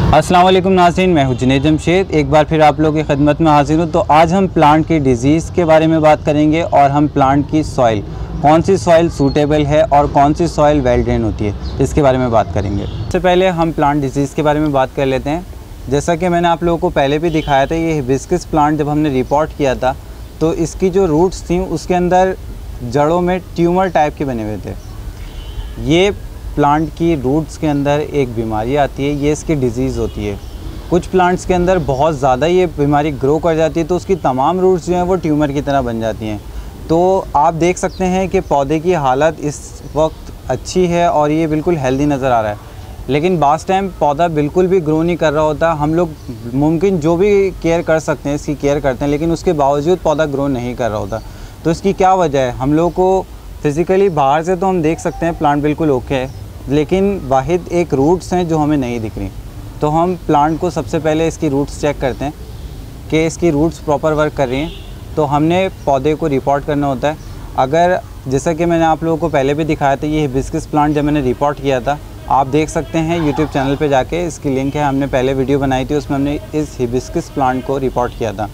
अस्सलाम वालेकुम नाज़रीन, मैं हूं जुनैद जमशेद। एक बार फिर आप लोगों की खिदमत में हाजिर हूं। तो आज हम प्लांट की डिज़ीज़ के बारे में बात करेंगे और हम प्लांट की सॉइल, कौन सी सॉइल सूटेबल है और कौन सी सॉइल वेल ड्रेन होती है, इसके बारे में बात करेंगे। सबसे पहले हम प्लांट डिज़ीज़ के बारे में बात कर लेते हैं। जैसा कि मैंने आप लोगों को पहले भी दिखाया था, ये हिबिस्कस प्लांट जब हमने रिपोर्ट किया था तो इसकी जो रूट्स थी उसके अंदर जड़ों में ट्यूमर टाइप के बने हुए थे। ये प्लांट की रूट्स के अंदर एक बीमारी आती है, ये इसकी डिज़ीज़ होती है। कुछ प्लांट्स के अंदर बहुत ज़्यादा ये बीमारी ग्रो कर जाती है तो उसकी तमाम रूट्स जो हैं वो ट्यूमर की तरह बन जाती हैं। तो आप देख सकते हैं कि पौधे की हालत इस वक्त अच्छी है और ये बिल्कुल हेल्दी नज़र आ रहा है, लेकिन बास टाइम पौधा बिल्कुल भी ग्रो नहीं कर रहा होता। हम लोग मुमकिन जो भी केयर कर सकते हैं इसकी केयर करते हैं, लेकिन उसके बावजूद पौधा ग्रो नहीं कर रहा होता। तो इसकी क्या वजह है? हम लोग को फ़िज़िकली बाहर से तो हम देख सकते हैं प्लांट बिल्कुल ओके है, लेकिन वाहिद एक रूट्स हैं जो हमें नहीं दिख रही। तो हम प्लांट को सबसे पहले इसकी रूट्स चेक करते हैं कि इसकी रूट्स प्रॉपर वर्क कर रही हैं। तो हमने पौधे को रिपोर्ट करना होता है। अगर जैसा कि मैंने आप लोगों को पहले भी दिखाया था, ये हिबिस्कस प्लांट जब मैंने रिपोर्ट किया था, आप देख सकते हैं यूट्यूब चैनल पे जाके, इसकी लिंक है, हमने पहले वीडियो बनाई थी, उसमें हमने इस हिबिस्कस प्लांट को रिपोर्ट किया था।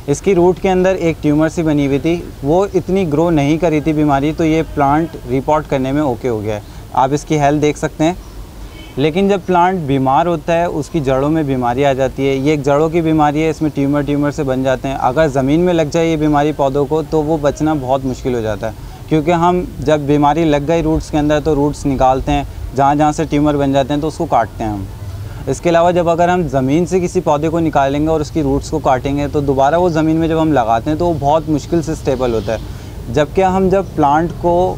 इसकी रूट के अंदर एक ट्यूमर सी बनी हुई थी, वो इतनी ग्रो नहीं करी थी बीमारी, तो ये प्लांट रिपोर्ट करने में ओके हो गया है। आप इसकी हेल्थ देख सकते हैं। लेकिन जब प्लांट बीमार होता है उसकी जड़ों में बीमारी आ जाती है। ये एक जड़ों की बीमारी है, इसमें ट्यूमर से बन जाते हैं। अगर ज़मीन में लग जाए ये बीमारी पौधों को तो वो बचना बहुत मुश्किल हो जाता है, क्योंकि हम जब बीमारी लग गई रूट्स के अंदर तो रूट्स निकालते हैं, जहाँ जहाँ से ट्यूमर बन जाते हैं तो उसको काटते हैं हम। इसके अलावा जब अगर हम ज़मीन से किसी पौधे को निकालेंगे और उसकी रूट्स को काटेंगे तो दोबारा वो ज़मीन में जब हम लगाते हैं तो वो बहुत मुश्किल से स्टेबल होता है। जबकि हम जब प्लांट को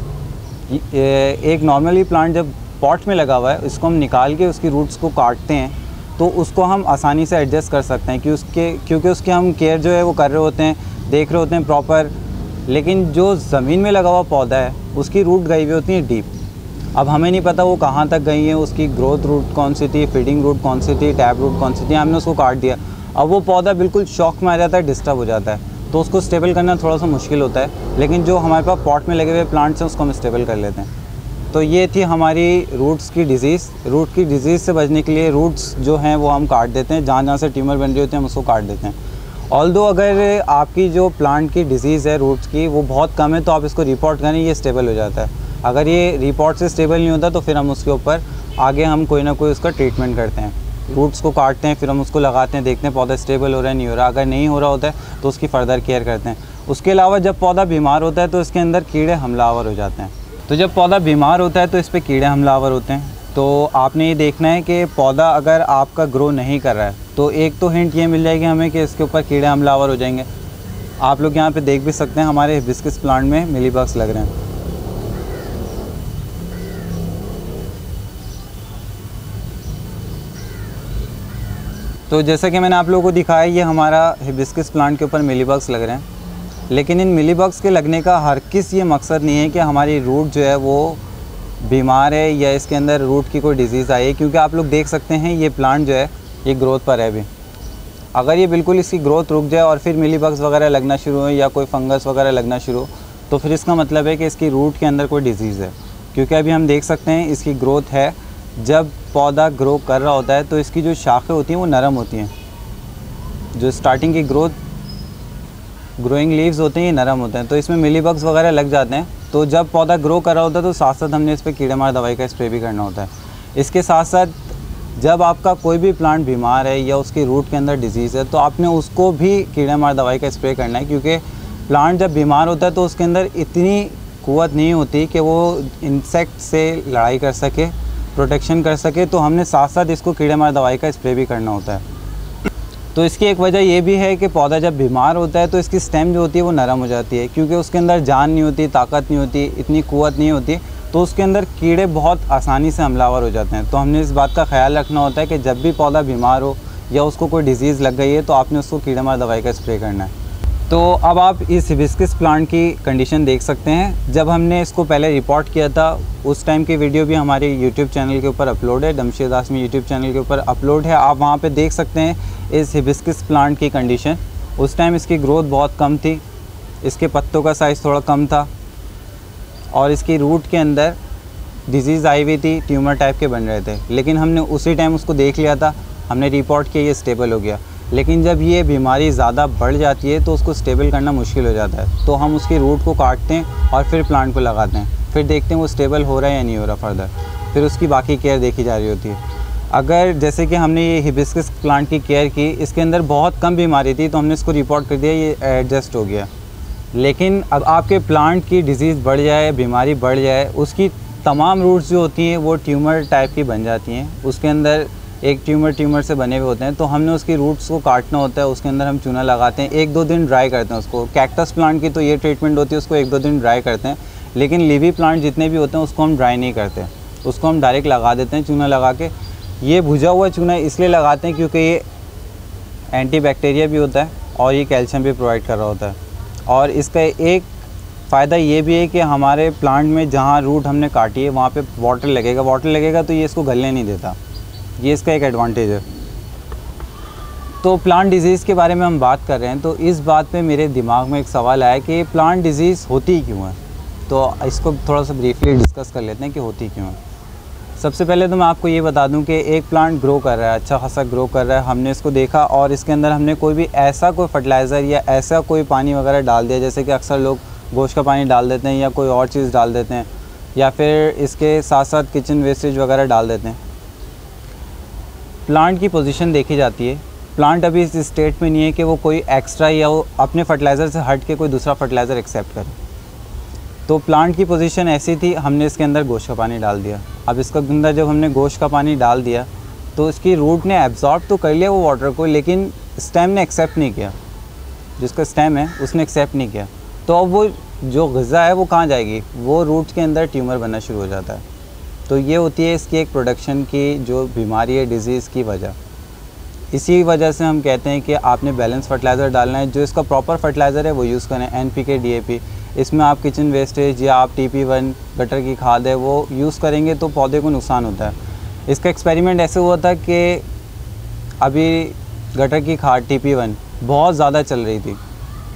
एक नॉर्मली प्लांट जब पॉट में लगा हुआ है, इसको हम निकाल के उसकी रूट्स को काटते हैं तो उसको हम आसानी से एडजस्ट कर सकते हैं क्योंकि उसके हम केयर जो है वो कर रहे होते हैं, देख रहे होते हैं प्रॉपर। लेकिन जो ज़मीन में लगा हुआ पौधा है उसकी रूट गई हुई होती है डीप। अब हमें नहीं पता वो कहाँ तक गई है, उसकी ग्रोथ रूट कौन सी थी, फीडिंग रूट कौन सी थी, टैप रूट कौन सी थी, हमने उसको काट दिया। अब वो पौधा बिल्कुल शॉक में आ जाता है, डिस्टर्ब हो जाता है, तो उसको स्टेबल करना थोड़ा सा मुश्किल होता है। लेकिन जो हमारे पास पॉट में लगे हुए प्लांट्स हैं उसको हम स्टेबल कर लेते हैं। तो ये थी हमारी रूट्स की डिज़ीज़। रूट की डिज़ीज़ से बचने के लिए रूट्स जो हैं वो हम काट देते हैं, जहाँ जहाँ से ट्यूमर बन रहे होते हैं हम उसको काट देते हैं। ऑल्दो अगर आपकी जो प्लांट की डिज़ीज़ है रूट्स की वो बहुत कम है तो आप इसको रिपोर्ट करें, ये स्टेबल हो जाता है। अगर ये रिपोर्ट से स्टेबल नहीं होता तो फिर हम उसके ऊपर आगे हम कोई ना कोई उसका ट्रीटमेंट करते हैं। रूट्स को काटते हैं, फिर हम उसको लगाते हैं, देखते हैं पौधा स्टेबल हो रहा है नहीं हो रहा। अगर नहीं हो रहा होता है तो उसकी फ़र्दर केयर करते हैं। उसके अलावा जब पौधा बीमार होता है तो इसके अंदर कीड़े हमलावर हो जाते हैं। तो जब पौधा बीमार होता है तो इस पर कीड़े हमलावर होते हैं। तो आपने ये देखना है कि पौधा अगर आपका ग्रो नहीं कर रहा है तो एक तो हिंट ये मिल जाएगी हमें कि इसके ऊपर कीड़े हमलावर हो जाएंगे। आप लोग यहाँ पे देख भी सकते हैं हमारे हिबिस्कस प्लांट में मिलीबग्स लग रहे हैं। तो जैसा कि मैंने आप लोगों को दिखाया, ये हमारा हिबिस्कस प्लांट के ऊपर मिलीबग्स लग रहे हैं। लेकिन इन मिलीबग्स के लगने का हर किस ये मकसद नहीं है कि हमारी रूट जो है वो बीमार है या इसके अंदर रूट की कोई डिज़ीज़ आई है, क्योंकि आप लोग देख सकते हैं ये प्लांट जो है ये ग्रोथ पर है अभी। अगर ये बिल्कुल इसकी ग्रोथ रुक जाए और फिर मिलीबग्स वगैरह लगना शुरू हो या कोई फंगस वगैरह लगना शुरू हो तो फिर इसका मतलब है कि इसकी रूट के अंदर कोई डिज़ीज़ है। क्योंकि अभी हम देख सकते हैं इसकी ग्रोथ है। जब पौधा ग्रो कर रहा होता है तो इसकी जो शाखें होती हैं वो नरम होती हैं। जो स्टार्टिंग की ग्रोइंग लीव्स होते हैं ये नरम होते हैं, तो इसमें मिलीबग्स वगैरह लग जाते हैं। तो जब पौधा ग्रो कर रहा होता है तो साथ साथ हमने इस पर कीड़े मार दवाई का स्प्रे भी करना होता है। इसके साथ साथ जब आपका कोई भी प्लांट बीमार है या उसकी रूट के अंदर डिजीज़ है तो आपने उसको भी कीड़े मार दवाई का स्प्रे करना है, क्योंकि प्लांट जब बीमार होता है तो उसके अंदर इतनी कुव्वत नहीं होती कि वो इंसेक्ट से लड़ाई कर सके, प्रोटेक्शन कर सके। तो हमने साथ साथ इसको कीड़े मार दवाई का स्प्रे भी करना होता है। तो इसकी एक वजह ये भी है कि पौधा जब बीमार होता है तो इसकी स्टेम जो होती है वो नरम हो जाती है, क्योंकि उसके अंदर जान नहीं होती, ताकत नहीं होती, इतनी कुव्वत नहीं होती, तो उसके अंदर कीड़े बहुत आसानी से हमलावर हो जाते हैं। तो हमने इस बात का ख्याल रखना होता है कि जब भी पौधा बीमार हो या उसको कोई डिज़ीज़ लग गई है तो आपने उसको कीड़े मार दवाई का स्प्रे करना है। तो अब आप इस हिबिस्कस प्लांट की कंडीशन देख सकते हैं। जब हमने इसको पहले रिपोर्ट किया था उस टाइम की वीडियो भी हमारे यूट्यूब चैनल के ऊपर अपलोड है, जमशेद आसमी यूट्यूब चैनल के ऊपर अपलोड है। आप वहाँ पे देख सकते हैं इस हिबिस्कस प्लांट की कंडीशन। उस टाइम इसकी ग्रोथ बहुत कम थी, इसके पत्तों का साइज़ थोड़ा कम था और इसकी रूट के अंदर डिजीज़ आई हुई थी, ट्यूमर टाइप के बन रहे थे। लेकिन हमने उसी टाइम उसको देख लिया था हमने रिपोर्ट किया ये स्टेबल हो गया, लेकिन जब ये बीमारी ज़्यादा बढ़ जाती है तो उसको स्टेबल करना मुश्किल हो जाता है। तो हम उसकी रूट को काटते हैं और फिर प्लांट को लगाते हैं, फिर देखते हैं वो स्टेबल हो रहा है या नहीं हो रहा फर्दर, फिर उसकी बाकी केयर देखी जा रही होती है। अगर जैसे कि हमने ये हिबिस्कस प्लांट की केयर की, इसके अंदर बहुत कम बीमारी थी तो हमने इसको रिपोर्ट कर दिया, ये एडजस्ट हो गया। लेकिन अब आपके प्लांट की डिज़ीज़ बढ़ जाए, बीमारी बढ़ जाए, उसकी तमाम रूट्स जो होती हैं वो ट्यूमर टाइप की बन जाती हैं, उसके अंदर एक ट्यूमर से बने हुए होते हैं। तो हमने उसकी रूट्स को काटना होता है, उसके अंदर हम चूना लगाते हैं, 1-2 दिन ड्राई करते हैं उसको। कैक्टस प्लांट की तो ये ट्रीटमेंट होती है, उसको 1-2 दिन ड्राई करते हैं, लेकिन लीवी प्लांट जितने भी होते हैं उसको हम ड्राई नहीं करते, उसको हम डायरेक्ट लगा देते हैं चूना लगा के। ये भुजा हुआ चूना इसलिए लगाते हैं क्योंकि ये एंटी बैक्टीरिया भी होता है और ये कैल्शियम भी प्रोवाइड कर रहा होता है। और इसका एक फ़ायदा ये भी है कि हमारे प्लांट में जहाँ रूट हमने काटी है वहाँ पे वाटर लगेगा तो ये इसको गलने नहीं देता, ये इसका एक एडवांटेज है। तो प्लांट डिजीज़ के बारे में हम बात कर रहे हैं, तो इस बात पे मेरे दिमाग में एक सवाल आया कि प्लांट डिजीज़ होती क्यों है। तो इसको थोड़ा सा ब्रीफली डिस्कस कर लेते हैं कि होती क्यों है। सबसे पहले तो मैं आपको ये बता दूं कि एक प्लांट ग्रो कर रहा है, अच्छा खासा ग्रो कर रहा है, हमने इसको देखा और इसके अंदर हमने कोई भी ऐसा कोई फर्टिलाइज़र या ऐसा कोई पानी वगैरह डाल दिया, जैसे कि अक्सर लोग गोश्त का पानी डाल देते हैं या कोई और चीज़ डाल देते हैं, या फिर इसके साथ साथ किचन वेस्टेज वगैरह डाल देते हैं। प्लांट की पोजीशन देखी जाती है, प्लांट अभी इस स्टेट में नहीं है कि वो कोई एक्स्ट्रा या वो अपने फर्टिलाइज़र से हट के कोई दूसरा फर्टिलाइज़र एक्सेप्ट करे। तो प्लांट की पोजीशन ऐसी थी, हमने इसके अंदर गोश्त का पानी डाल दिया। अब इसके अंदर जब हमने गोश्त का पानी डाल दिया तो इसकी रूट ने एब्जॉर्ब तो कर लिया वो वाटर को, लेकिन स्टेम ने एक्सेप्ट नहीं किया, जिसका स्टेम है उसने एक्सेप्ट नहीं किया। तो अब वो जो ग़िज़ा है वो कहाँ जाएगी, वो रूट के अंदर ट्यूमर बनना शुरू हो जाता है। तो ये होती है इसकी एक प्रोडक्शन की जो बीमारी है, डिज़ीज़ की वजह। इसी वजह से हम कहते हैं कि आपने बैलेंस फर्टिलाइज़र डालना है, जो इसका प्रॉपर फर्टिलाइज़र है वो यूज़ करें, NPK DAP। इसमें आप किचन वेस्टेज या आप TP1 गटर की खाद है वो यूज़ करेंगे तो पौधे को नुकसान होता है। इसका एक्सपेरिमेंट ऐसे हुआ था कि अभी गटर की खाद TP1 बहुत ज़्यादा चल रही थी,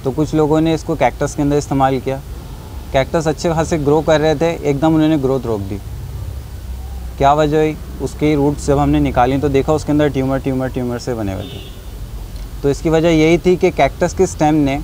तो कुछ लोगों ने इसको कैक्टस के अंदर इस्तेमाल किया। कैक्टस अच्छे खासे ग्रो कर रहे थे, एकदम उन्होंने ग्रोथ रोक दी। क्या वजह हुई, उसकी रूट्स जब हमने निकाली तो देखा उसके अंदर ट्यूमर से बने हुए थे। तो इसकी वजह यही थी कि कैक्टस के स्टेम ने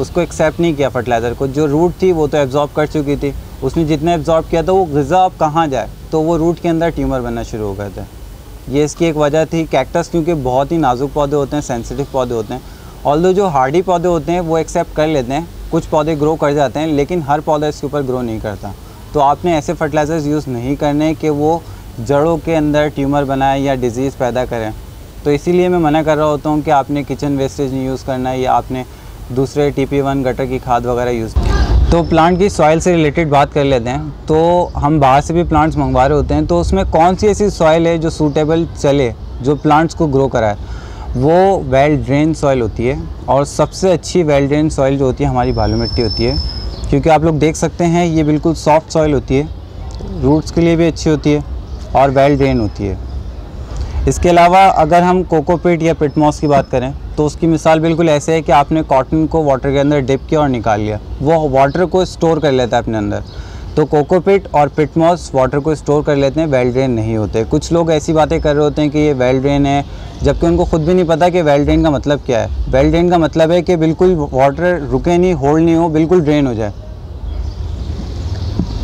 उसको एक्सेप्ट नहीं किया फर्टिलाइज़र को। जो रूट थी वो तो एब्जॉर्ब कर चुकी थी, उसने जितना एब्जॉर्ब किया था वो ग़िज़ा अब कहाँ जाए, तो वो रूट के अंदर ट्यूमर बनना शुरू हो गए थे। ये इसकी एक वजह थी। कैक्टस क्योंकि बहुत ही नाजुक पौधे होते हैं, सेंसिटिव पौधे होते हैं, ऑल्दो जो हार्डी पौधे होते हैं वो एक्सेप्ट कर लेते हैं, कुछ पौधे ग्रो कर जाते हैं, लेकिन हर पौधा इसके ऊपर ग्रो नहीं करता। तो आपने ऐसे फर्टिलाइज़र्स यूज़ नहीं करने कि वो जड़ों के अंदर ट्यूमर बनाए या डिज़ीज़ पैदा करें। तो इसीलिए मैं मना कर रहा होता हूँ कि आपने किचन वेस्टेज नहीं यूज़ करना है या आपने दूसरे TP1 गटर की खाद वगैरह यूज़ की। तो प्लांट की सॉइल से रिलेटेड बात कर लेते हैं। तो हम बाहर से भी प्लांट्स मंगवा रहे होते हैं, तो उसमें कौन सी ऐसी सॉइल है जो सूटेबल चले, जो प्लांट्स को ग्रो कराए, वो वेल ड्रेन सॉइल होती है। और सबसे अच्छी वेल ड्रेन सॉइल जो होती है हमारी बालू मिट्टी होती है, क्योंकि आप लोग देख सकते हैं ये बिल्कुल सॉफ्ट सॉइल होती है, रूट्स के लिए भी अच्छी होती है और वेल ड्रेन होती है। इसके अलावा अगर हम कोकोपीट या पिटमॉस की बात करें तो उसकी मिसाल बिल्कुल ऐसे है कि आपने कॉटन को वाटर के अंदर डिप किया और निकाल लिया, वो वाटर को स्टोर कर लेता है अपने अंदर। तो कोकोपीट और पिटमॉस वाटर को स्टोर कर लेते हैं, वेल ड्रेन नहीं होते। कुछ लोग ऐसी बातें कर रहे होते हैं कि ये वेल ड्रेन है, जबकि उनको खुद भी नहीं पता कि वेल ड्रेन का मतलब क्या है। वेल ड्रेन का मतलब है कि बिल्कुल वाटर रुके नहीं, होल्ड नहीं हो, बिल्कुल ड्रेन हो जाए।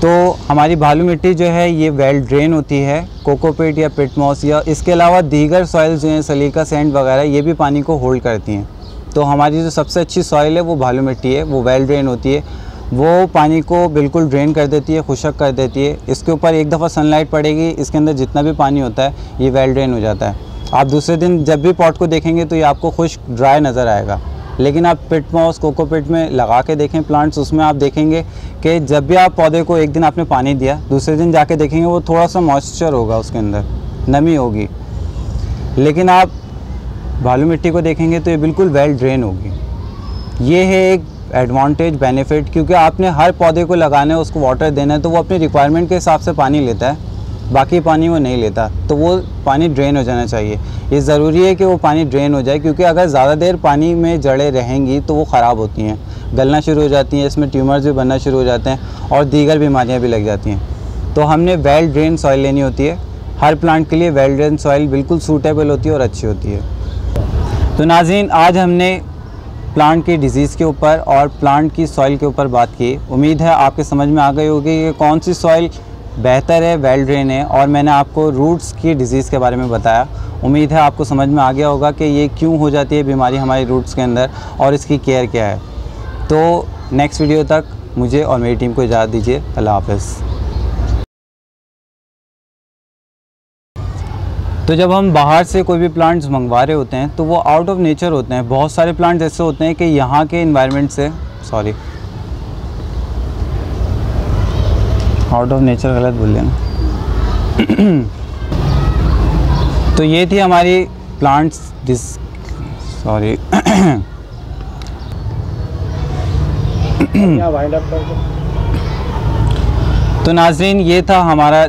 तो हमारी बालू मिट्टी जो है ये वेल ड्रेन होती है, कोकोपीट या पिटमॉस या इसके अलावा दीगर सॉइल्स जो हैं सलीका सैंड वगैरह, ये भी पानी को होल्ड करती हैं। तो हमारी जो सबसे अच्छी सॉइल है वो बालू मिट्टी है, वो वेल ड्रेन होती है, वो पानी को बिल्कुल ड्रेन कर देती है, खुशक कर देती है। इसके ऊपर एक दफ़ा सनलाइट पड़ेगी, इसके अंदर जितना भी पानी होता है ये वेल ड्रेन हो जाता है। आप दूसरे दिन जब भी पॉट को देखेंगे तो ये आपको खुश्क ड्राई नज़र आएगा। लेकिन आप पिटमॉस कोकोपीट में लगा के देखें प्लांट्स, उसमें आप देखेंगे कि जब भी आप पौधे को एक दिन आपने पानी दिया, दूसरे दिन जाके देखेंगे वो थोड़ा सा मॉइस्चर होगा, उसके अंदर नमी होगी। लेकिन आप बालू मिट्टी को देखेंगे तो ये बिल्कुल वेल ड्रेन होगी। ये है एक एडवांटेज, बेनिफिट, क्योंकि आपने हर पौधे को लगाना है, उसको वाटर देना है, तो वो अपनी रिक्वायरमेंट के हिसाब से पानी लेता है, बाकी पानी वो नहीं लेता। तो वो पानी ड्रेन हो जाना चाहिए। ये ज़रूरी है कि वो पानी ड्रेन हो जाए, क्योंकि अगर ज़्यादा देर पानी में जड़ें रहेंगी तो वो ख़राब होती हैं, गलना शुरू हो जाती हैं, इसमें ट्यूमर्स भी बनना शुरू हो जाते हैं और दीगर बीमारियां भी लग जाती हैं। तो हमने वेल ड्रेन सॉइल लेनी होती है। हर प्लांट के लिए वेल ड्रेन सॉइल बिल्कुल सूटेबल होती है और अच्छी होती है। तो नाज़रीन, आज हमने प्लांट की डिजीज़ के ऊपर और प्लांट की सॉइल के ऊपर बात की। उम्मीद है आपके समझ में आ गई होगी कि कौन सी सॉइल बेहतर है, वेल ड्रेन है, और मैंने आपको रूट्स की डिज़ीज़ के बारे में बताया। उम्मीद है आपको समझ में आ गया होगा कि ये क्यों हो जाती है बीमारी हमारी रूट्स के अंदर और इसकी केयर क्या है। तो नेक्स्ट वीडियो तक मुझे और मेरी टीम को इजाज़त दीजिए। अल्लाह हाफ़िज़। तो जब हम बाहर से कोई भी प्लांट्स मंगवा रहे होते हैं तो वो आउट ऑफ नेचर होते हैं। बहुत सारे प्लांट्स ऐसे होते हैं कि यहाँ के इन्वायरमेंट से आउट ऑफ नेचर गलत बोल लेना। तो ये थी हमारी प्लांट्स तो नाज़रीन, ये था हमारा